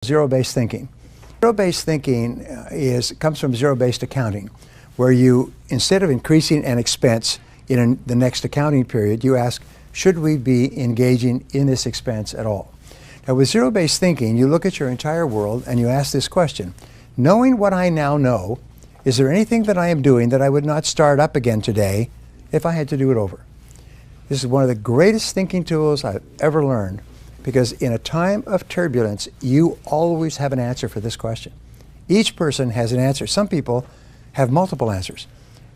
Zero-based thinking. Zero-based thinking comes from zero-based accounting, where you, instead of increasing an expense in the next accounting period, you ask, should we be engaging in this expense at all? Now, with zero-based thinking, you look at your entire world and you ask this question: knowing what I now know, is there anything that I am doing that I would not start up again today if I had to do it over? This is one of the greatest thinking tools I've ever learned, because in a time of turbulence, you always have an answer for this question. Each person has an answer. Some people have multiple answers.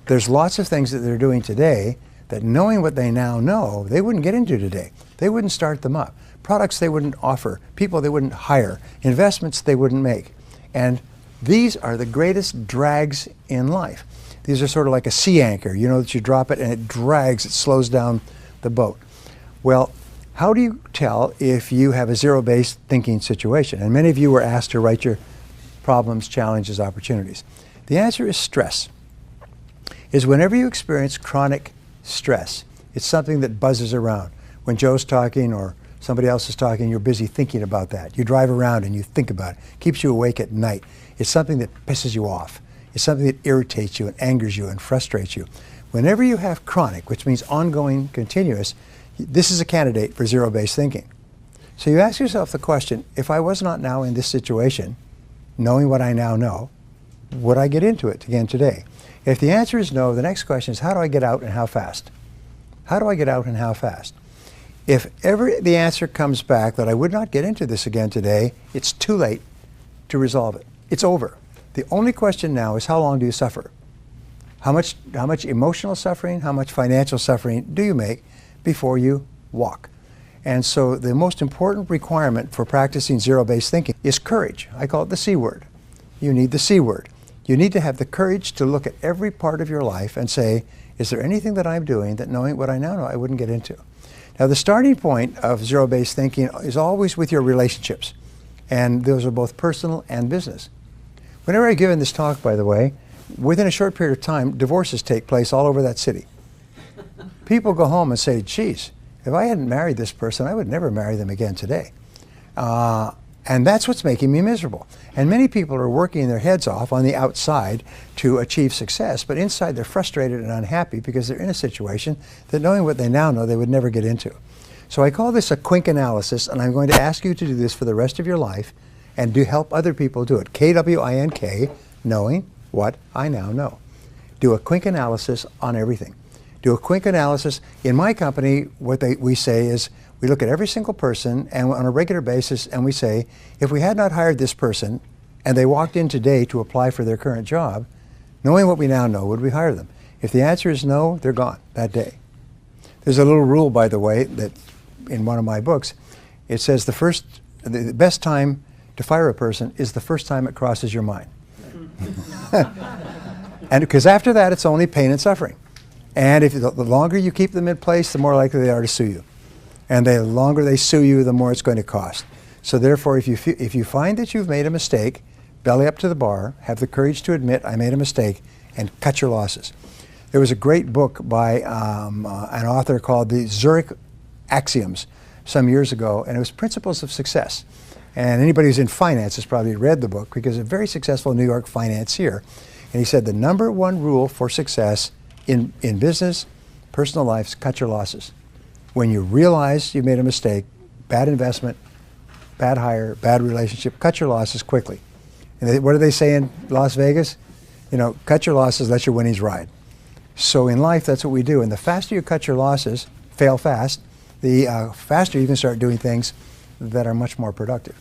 There's lots of things that they're doing today that, knowing what they now know, they wouldn't get into today. They wouldn't start them up. Products they wouldn't offer, people they wouldn't hire, investments they wouldn't make. And these are the greatest drags in life. These are sort of like a sea anchor. You know that you drop it and it drags, it slows down the boat. Well, how do you tell if you have a zero-based thinking situation? And many of you were asked to write your problems, challenges, opportunities. The answer is stress. Is whenever you experience chronic stress, it's something that buzzes around. When Joe's talking or somebody else is talking, you're busy thinking about that. You drive around and you think about it. Keeps you awake at night. It's something that pisses you off. It's something that irritates you and angers you and frustrates you. Whenever you have chronic, which means ongoing, continuous, this is a candidate for zero-based thinking. So you ask yourself the question, if I was not now in this situation, knowing what I now know, would I get into it again today? If the answer is no, the next question is, how do I get out and how fast? How do I get out and how fast? If ever the answer comes back that I would not get into this again today, it's too late to resolve it. It's over. The only question now is, how long do you suffer? How much emotional suffering, how much financial suffering do you make before you walk? And so the most important requirement for practicing zero-based thinking is courage. I call it the C word. You need the C word. You need to have the courage to look at every part of your life and say, is there anything that I'm doing that, knowing what I now know, I wouldn't get into? Now, the starting point of zero-based thinking is always with your relationships. And those are both personal and business. Whenever I've given this talk, by the way, within a short period of time, divorces take place all over that city. People go home and say, geez, if I hadn't married this person, I would never marry them again today. And that's what's making me miserable. And many people are working their heads off on the outside to achieve success, but inside they're frustrated and unhappy because they're in a situation that, knowing what they now know, they would never get into. So I call this a Quink analysis, and I'm going to ask you to do this for the rest of your life and to help other people do it. K-W-I-N-K, knowing what I now know. Do a Quink analysis on everything. Do a Quink analysis. In my company, what we say is, we look at every single person and on a regular basis, and we say, if we had not hired this person and they walked in today to apply for their current job, knowing what we now know, would we hire them? If the answer is no, they're gone that day. There's a little rule, by the way, that in one of my books, it says the best time to fire a person is the first time it crosses your mind. And because after that, it's only pain and suffering. And if the longer you keep them in place, the more likely they are to sue you. And the longer they sue you, the more it's going to cost. So therefore, if you find that you've made a mistake, belly up to the bar, have the courage to admit, I made a mistake, and cut your losses. There was a great book by an author called the Zurich Axioms some years ago, and it was Principles of Success. And anybody who's in finance has probably read the book, because a very successful New York financier. And he said the number one rule for success in business, personal life, is cut your losses. When you realize you made a mistake, bad investment, bad hire, bad relationship, cut your losses quickly. And what do they say in Las Vegas? You know, cut your losses, let your winnings ride. So in life, that's what we do. And the faster you cut your losses, fail fast, the faster you can start doing things that are much more productive.